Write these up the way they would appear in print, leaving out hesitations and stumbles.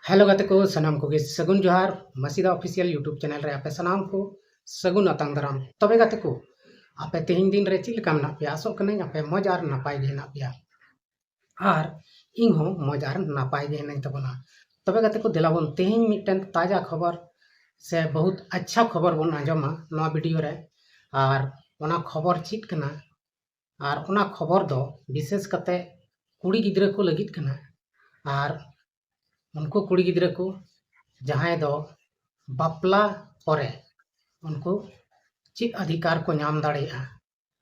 Hello गाते को सनाम को सगुन जोहार मसीदा ऑफिशियल यूट्यूब चैनल रे आपे सनाम को सगुन अतंग दाराम तबे गाते को आपे तेहिन दिन रे चिलका मेना पे आसो कने आपे मज are नापाय gay Hena पेया are in हो मज आर नापाय गे हेना तबना तबे गाते को देलाबन तेहिन मिटन ताजा खबर से बहुत अच्छा खबर बन आंजमा नवा वीडियो रे आर ओना खबर चित कना आर ओना खबर दो विशेष कते कुड़ी गिद्रा को लगित कना आर उनको कुड़ी गिद्रा को जहां दो बापला परे उनको चेक अधिकार को नाम दाड़ेया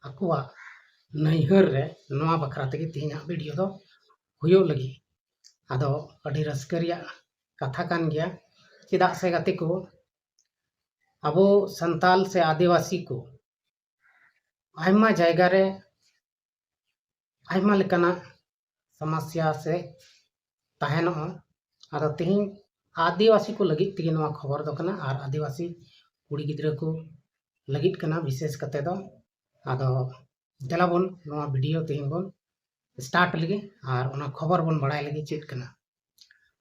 आकुआ नैहर रे नवा बखरा तगे तेहना वीडियो दो हुयो लगी आदो अडी रस्करिया कथा कान गया चेदा से गाते को अबो संताल से आदिवासी को आयमा जायगा रे आयमा लेकाना समस्या से तहनो आदो तेहिं आदिवासी को लगित तेगे नवा खबर दो कना आर आदिवासी कुड़ी गिद्रा को लगित कना विशेष कते दो आदो देलाबन नवा वीडियो तेहिं बन स्टार्ट लगे आर ओना खबर बन बड़ाय लगे चेक कना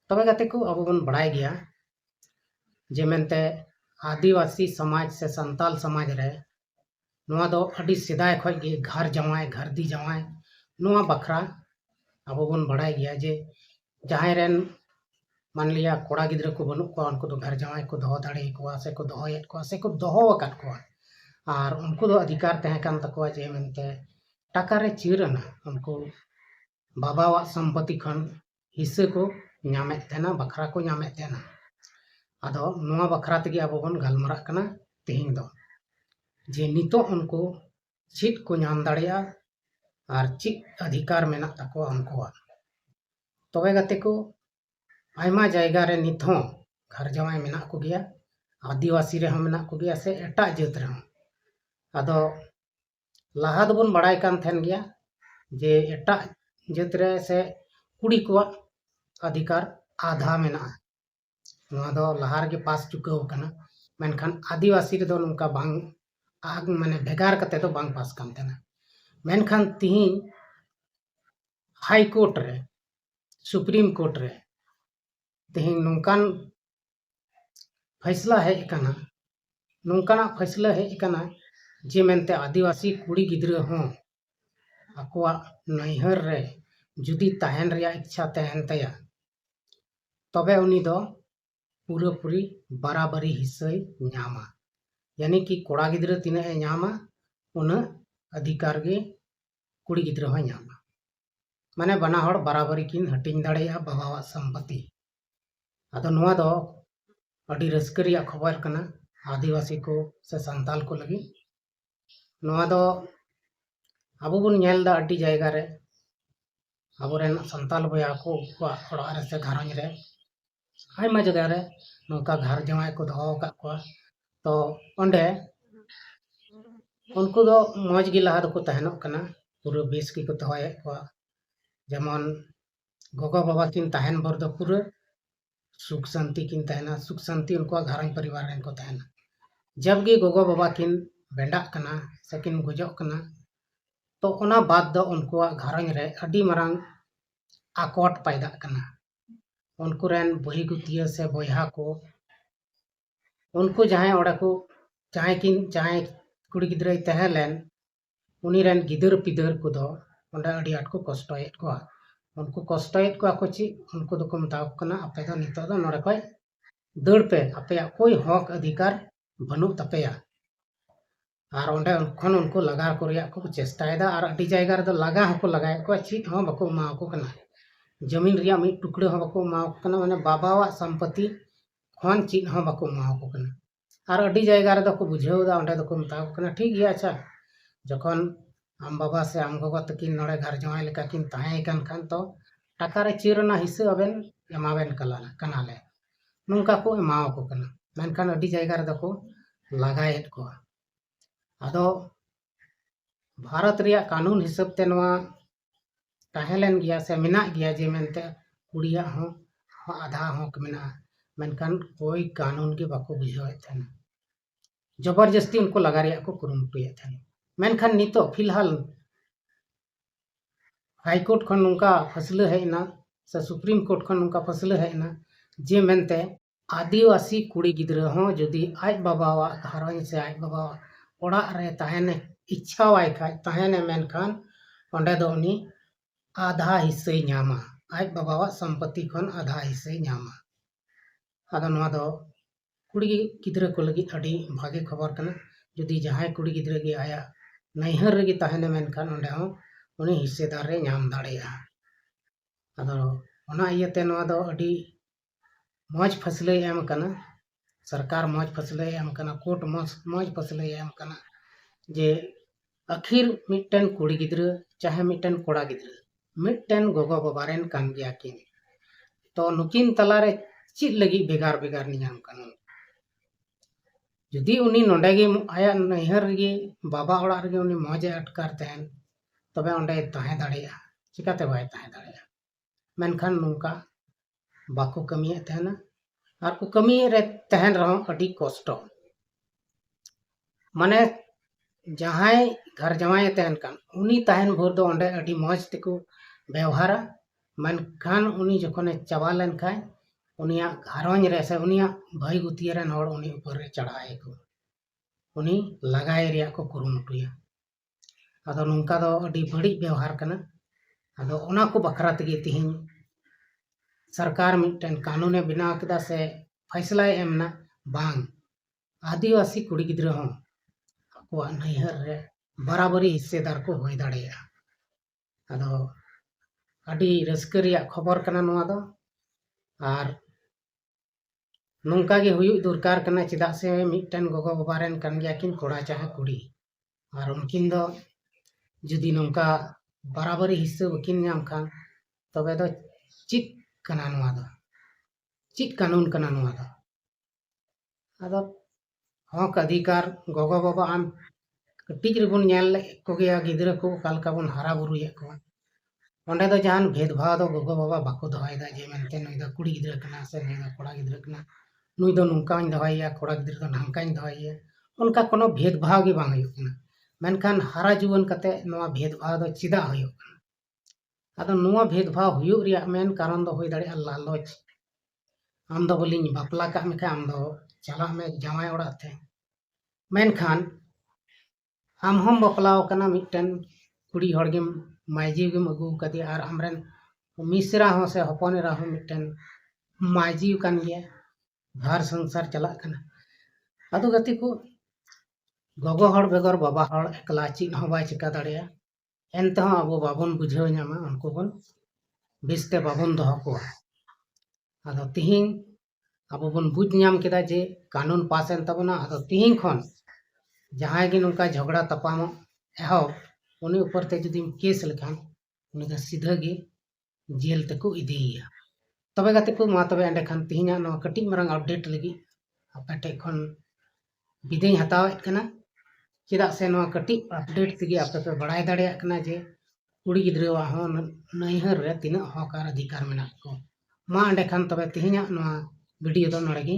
तबे गाते को अब बन बड़ाय गया जे मेनते आदिवासी समाज से संताल समाज रे नवा दो अडी सिदाय खय गे घर जवाय घर दी जवाय नवा बखरा अब बन बड़ाय गया जे जहां रेन मान लिया कोड़ा गिद्रा को बनू को उनको तो घर जवाय को दो दाड़े को से को दोहयत को से को दोहो वकत को आर उनको दो अधिकार तहे कान तको जे मेनते टाका रे चिरना उनको बाबावा संपत्ति खन हिस्से को नामे तेना बखरा को नामे तेना आदो नवा बखरा तगे अब बन गलमरा कना तेहिं दो जे नितो उनको चित को नाम दाड़िया आर चित अधिकार मेना तको उनको तबे गाते को आयमा जायगा रे नित हो घर जवाय मेना को गया आदिवासी रे हम मेना को गया से एटा जात रे आदो लाहा दोबन बड़ाय कान थेन गया जे एटा जात रे से कुड़ी को अधिकार आधा मेना नवा दो लाहार के पास चुकाव कना मेनखान आदिवासी रे दो नुका बांग आग माने भेगार कते तो बांग पास कान थेना मेनखान तिहिं हाई कोर्ट रे सुप्रीम कोर्ट रे तेहिं नौकान फैसला है कना नौकाना फैसला है कना जे मेनते आदिवासी कुड़ी गिद्रा हो आकुआ नैहर रे जुदी तहन रिया इच्छा तहन तया तबे उनी दो पूरा पूरी बराबरी हिस्सा नामा यानी कि कोड़ा गिद्रा तिना ए नामा उना अधिकार गे कुड़ी गिद्रा हो नामा माने बना हड़ बराबरी किन हटिंग दाड़ेया बाबावा संपत्ति आदो नवा दो अडी रस्करिया खबर कना आदिवासी को से संताल को लगी नवा दो अबो बन नेल दा अडी जायगा रे अबोरेन संताल बया को ओड़ा रे से घरंज रे आयमा जगह रे नौका घर जवाय को दहो का को तो ओंडे उनको दो मौज गी लहा दो तहनो कना पूरा बेस की को दहोय को जेमन गोगो बाबा किन तहन भर दो पूरा सुख शांति किन तहना सुख शांति उनको घरंज परिवार रेन को तहना जब गे गोगो बाबा किन बेंडा कना सकिन गुजो कना तो ओना बाद दो उनको घरंज रे अडी मरांग आकोट पैदा कना उनको रेन बही गुतिया से बोयहा को उनको जहां ओड़ा को चाहे कुड़ी गिद्रा तहे लेन उनी रेन गिदर पिदर को दो ओंडा अडी आट को कष्टयत को उनको कष्टयत को ची उनको दो को मताव कना आपे दो नितो दो नोड़े कोई दड़ पे आपे कोई हक अधिकार बनू तपेया और ओंडे खन उनको लगा को रिया को चेष्टायदा और अडी जायगा रे दो लगा हको लगाय को चित हो बको माव को कना जमीन रिया मी टुकड़े हो बको माव को कना माने बाबावा संपत्ति खन चित हो बको माव को कना और अडी जायगा रे दो को बुझाव दा ओंडे दो को मताव कना ठीक गया अच्छा जखन आम बाबा से आम गोगो तकिन नोड़े घर जवाय लेका किन ताहे कान खान तो टाका रे चिरना हिस्सा अबेन एमावेन कनाले नुका को एमाव को कना मेनखान अडी जायगा रे दो को लगायत को आदो भारत रिया कानून हिसाब ते नवा तहेलेन गया से मिना गया जे मेनते कुड़िया हो आधा हक मिना मेनखान कोई कानून के बाको बुझावे थेन जबरदस्ती उनको लगा रिया को कुरुमुटुए थेन मेनखान नितो फिलहाल हाई कोर्ट खन उनका फैसला है ना से सुप्रीम कोर्ट खन उनका फैसला है ना जे मेनते आदिवासी कुड़ी गिद्रा हो जुदी आज बाबावा घारों से आज बाबा ओड़ा रे ताहेने इच्छा वाई खाय ताहेने मेनखान ओंडे दो उनी आधा हिस्से ᱧᱟᱢᱟ आज बाबावा संपत्ति खन आधा हिस्से ᱧᱟᱢᱟ आदो नोआ दो कुड़ी गिद्रा को लगी अड़ी भागे खबर कना जुदी जहां कुड़ी गिद्रा गे आया नैहर रे ताहेने मेनखान ओंडे हो उनी हिस्सेदार रे ᱧᱟᱢ दाड़ेया आदो ओना इयते नोआ दो अड़ी मौज फसले एम कना सरकार मौज फसले एम कना कोर्ट मौज फसले एम कना जे आखिर मिट्टन कुड़ी गिद्रा चाहे मिट्टन कोड़ा गिद्रा मिट्टन गोगो बाबारेन कान गया किन तो नुकिन तलारे चित लगी बेगार बेगार नियाम कना जुदी उनी नोंडे गे आया नैहर गे बाबा ओड़ा रे उनी मौजे अटकार तहन तबे ओंडे ताहे दाड़ेया चिकाते बाय ताहे दाड़ेया मेनखान नुका बाको कमिये तहना और को कमिये रे तहन रहो अड़ी कष्ट माने जहां घर जमाए तहन कान उनी तहन भोर दो ओंडे अड़ी मौज तेको व्यवहारा मेनखान उनी जखने चाबा लेन खाय उनिया घारों रे से उनिया भाई गुतियरन होड़ उनी ऊपर रे चढ़ाए को उनी लगाए रिया को कुरुमुटुया आदो नुका दो अड़ी बड़ी व्यवहार कना आदो ओना को बखरा तगे तिहिन सरकार मिट्टन कानूने बनाव केदा से फैसला एमना बांग आदिवासी कुड़ी गिद्रा हो अको नैहर रे बराबरी हिस्सेदार को होय दाड़ेया आदो अड़ी रस्का रिया खबर कना नोआ दो आर नोंका गे हुयुग दरकार कना चेदा से मिट्टन गोगो बाबारेन कान गया किन कोड़ा चाहे कुड़ी और उनकिन दो जुदी नोंका बराबरी हिस्से बकिन नाम खान तबे दो चित कना नोआ दो चित कानून कना नोआ दो आदो हक अधिकार गोगो बाबा आम कटिज रेबुन नेल को गया गिद्रा को कालका बुन हारा बुरुये को ओंडे दो जहान भेदभाव दो गोगो बाबा बाको दवायदा जे मेनते नुई दो कुड़ी गिद्रा कना से नुई दो कोड़ा गिद्रा कना नुई दो नुंकाñ दवाइया कोड़ा गिद्रा दो नांकाñ दवाइया उनका कोनो भेदभाव गे बांग हुयुग कना मेनखान हारा जुवन कते नोआ भेदभाव दो चिदा हुयुग कना आदो नोआ भेदभाव हुयुग रिया मेन कारण दो होय दाड़ेया लालच आम दो बोलिñ बापला का मेखा आम दो चला में जमाय ओड़ा थे मेनखान आम हम बपलाव कना मिट्टन कुड़ी हड़ गेम माइजी गेम अगू कदे आर हमरेन मिश्रा हो से हपनेरा हो मिट्टन माइजी कान गया घर संसार चला कना आदो गति को गोगो हड़ बेगर बाबा हड़ एकला चित हो बाय चिका दाड़ेया एनते हो अब बाबन बुझाव ᱧᱟᱢᱟ उनको बन बिस्ते बाबन दोहो कोआ आदो तिहिन अब बन बुझ ᱧᱟᱢ केदा जे कानून पास एन तबना आदो तिहिन खन जहां गे नुका झगड़ा तपाम एहो उनी ऊपर ते जुदी केस लेखान उनी दा सीधा गे जेल तको इदिया तबे गते को मा तबे एंडे खान तिहिना नो कटिज मरंग अपडेट लगी आपे खन बिदेñ हतावेत कना चेदा से नो कटिज अपडेट तगे आपे पे बड़ाय दाड़ेया कना जे कुड़ी गिद्रा हो नैहर रे तिना हकार अधिकार मेना को मा एंडे खान तबे तिहिना नो वीडियो दो नोड़े गे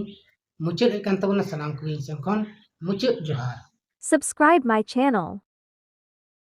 मुचाद एकान तबना सनाम को सेम खन मुचाद जोहार Subscribe my channel.